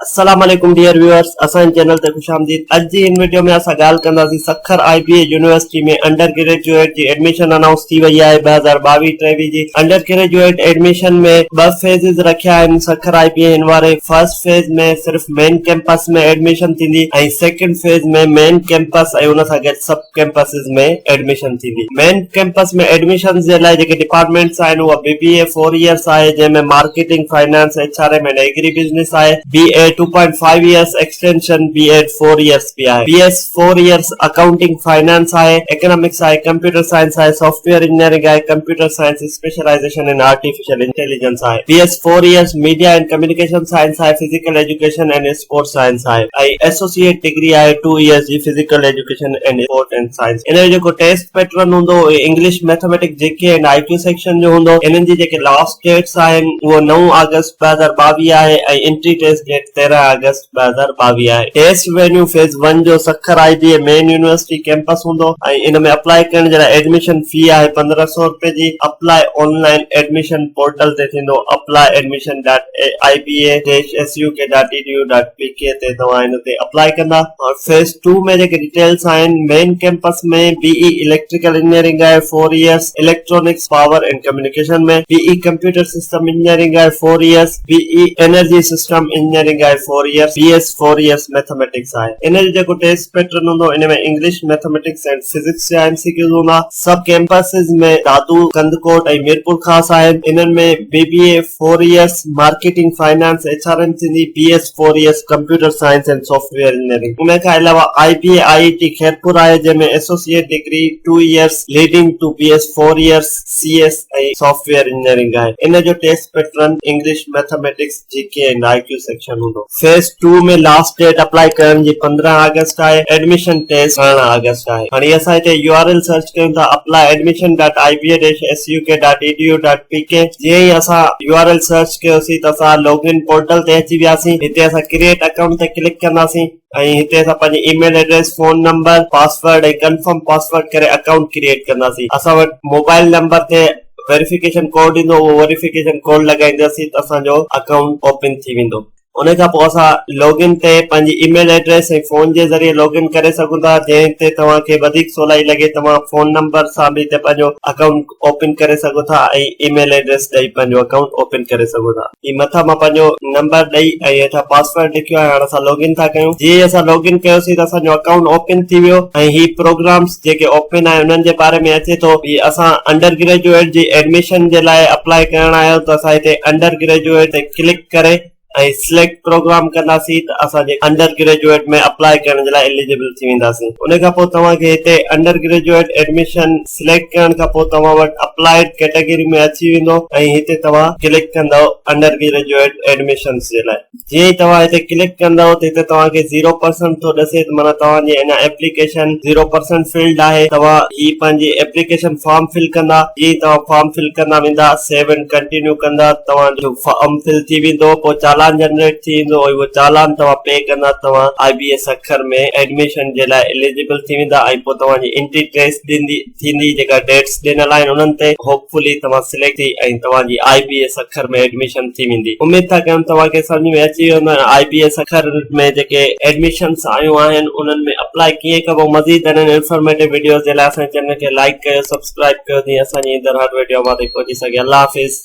अस्सलाम वालेकुम dear viewers, असां चैनल ते खुशामदीद। आज जी इन वीडियो में असां ॻाल्हि कंदासीं सखर IBA यूनिवर्सिटी में अंडर ग्रेजुएट जी एडमिशन अनाउंस थी वई आहे 2022-23 जी। अंडर ग्रेजुएट एडमिशन में 2 फेज़िस रखिया आहिनि सखर IBA हिन वारे। फर्स्ट फेज़ में सिर्फ मेन कैंपस में एडमिशन थींदी ऐं सेकंड फेज़ में मेन कैंपस ऐं उन सां गॾु सब कैंपसिस में एडमिशन थींदी। मेन कैंपस में एडमिशन जे लाइ जेके डिपार्टमेंट्स आहिनि उहा BBA 4 इयर्स आहे, जंहिंमें marketing, finance, HRM and agri business आहे। BA 2.5 years extension, B.Ed 4 years भी आहे। BS 4 years accounting finance आहे, economics आहे, computer science आहे, software engineering आहे, computer science specialization in artificial intelligence आहे। BS 4 years media and communication science आहे, physical education and sports science आहे। ऐं associate degree आहे 2 years ji physical education and sport and science। इन जो जेको टेस्ट पैटर्न हूंदो English, mathematics, GK and IQ section जो हूंदो। इन्हनि जी जेके लास्ट डेट्स आहिनि उहो 9 अगस्त 2022 आहे ऐं एंट्री टेस्ट डेट 13 अगस्त 2022 आहे। टेस्ट वेन्यू फेज 1 जो Sukkur IBA main university campus हूंदो ऐं इन में अप्लाई करण जे लाइ एडमिशन फी आहे 1500 रुपए जी। अप्लाई ऑनलाइन एडमिशन पोर्टल ते थींदो। apply.iba-suk.edu.pk ते तव्हां इन ते अप्लाई कंदा। और फेज 2 में जेके डिटेल्स आहिनि, मेन कैंपस में BE इलेक्ट्रिकल इंजीनियरिंग आहे 4 years, electronics, power and communication में। BE कंप्यूटर सिस्टम इंजीनियरिंग आहे 4 years, BE energy system engineering आहे 4 इयर्स, BS 4 इयर्स मैथमेटिक्स आहे। इन जो जेको टेस्ट पैटर्न हूंदो इन में इंग्लिश, मैथमेटिक्स एंड फिजिक्स जा MCQs हूंदा। सब कैंपसिस में दादू, कंदकोट ऐं मीरपुर खास आहिनि। इन्हनि में BBA 4 years marketing, finance, HRM थींदी। BS 4 years computer science and software engineering. उन खां अलावा IBA IIT खैरपुर आहे, जंहिंमें associate degree 2 years leading to BS 4 years CS ऐं सॉफ्टवेयर इंजीनियरिंग आहे। इन जो test pattern English, mathematics, GK and IQ section हूंदो। फेज 2 में लास्ट डेट अप्लाई करण जी 15 अगस्त आहे। एडमिशन टेस्ट 18 अगस्त आहे। हाणे असां हिते URL सर्च कयूं था apply.admission.iba-suk.edu.pk। जीअं ई असां URL सर्च कयोसीं त असां लॉगिन पोर्टल ते अची वियासीं। हिते असां क्रिएट अकाउंट ते क्लिक कंदासीं ऐं हिते असां पंहिंजी email address, phone number, password ऐं कंफर्म पासवर्ड करे अकाउंट क्रिएट कंदासीं। असां वटि मोबाइल नंबर ते वेरिफिकेशन कोड ईंदो, उहो वेरिफिकेशन कोड लॻाईंदासीं त असांजो अकाउंट ओपन थी वेंदो। उन खां पोइ असां लॉगिन ते पंहिंजी ईमेल एड्रेस ऐं फोन जे ज़रिए लॉगिन करे सघूं था। जंहिं ते तव्हांखे वधीक सवलाई लॻे तव्हां फोन नंबर सां बि हिते पंहिंजो अकाउंट ओपन करे सघो था ऐं ईमेल एड्रेस ॾेई पंहिंजो अकाउंट ओपन करे सघो था। ही मथां मां पंहिंजो नंबर ॾेई ऐं हेठां पासवर्ड लिखियो आहे। हाणे असां लॉगिन था कयूं। जीअं असां लॉगिन कयोसीं त असांजो अकाउंट ओपन थी वियो ऐं ही प्रोग्राम्स जेके ओपन आहे उन्हनि जे बारे में अचे थो। असां अंडर ग्रेजुएट जी एडमिशन जे लाइ अप्लाई करण आहियो त असां हिते अंडर ग्रेजुएट ते क्लिक करे ऐं सिलेक्ट प्रोग्राम कंदासीं त असांजे अंडर ग्रेजुएट में अप्लाई करण जे लाइ एलिजिबल थी वेंदासीं। उन खां पोइ तव्हांखे हिते अंडर ग्रेजुएट एडमिशन सिलेक्ट करण खां पोइ तव्हां वटि अप्लाइड कैटेगरी में अची वेंदो ऐं हिते तव्हां क्लिक कंदव अंडर ग्रेजुएट एडमिशन जे लाइ। जीअं ई तव्हां हिते क्लिक कंदव त हिते तव्हांखे 0% थो ॾसे, माना तव्हांजी अञा एप्लीकेशन 0% फिल्ड आहे। तव्हां ही पंहिंजी एप्लीकेशन फॉर्म फिल कंदा। जीअं तव्हां फॉर्म फिल कंदा वेंदा, सेव एंड कंटिन्यू कंदा, तव्हांजो फॉर्म फिल थी वेंदो। पोइ चालान जनरेट थी वेंदो ऐं उहो चालान तव्हां पे कंदा, तव्हां IBA सखर में एडमिशन जे लाइ एलिजिबल थी वेंदा ऐं पोइ तव्हांजी एंट्री टेस्ट थींदी। जेका डेट्स ॾिनल आहिनि उन्हनि ते होपफुली तव्हां सिलेक्ट थी ऐं तव्हांजी IBA सखर में एडमिशन थी वेंदी। उमेद था कयूं तव्हांखे सम्झ में अची वेंदो IBA सखर में जेके एडमिशन्स आयूं आहिनि उन्हनि में अप्लाई कीअं कबो। मज़ीद इंफॉर्मेटिव वीडियोस जे लाइ असांजे चैनल खे लाइक कयो, सब्सक्राइब कयो, जीअं असांजी ईंदड़ हर वीडियो मां पहुची सघे। अल्लाह हाफ़िज़।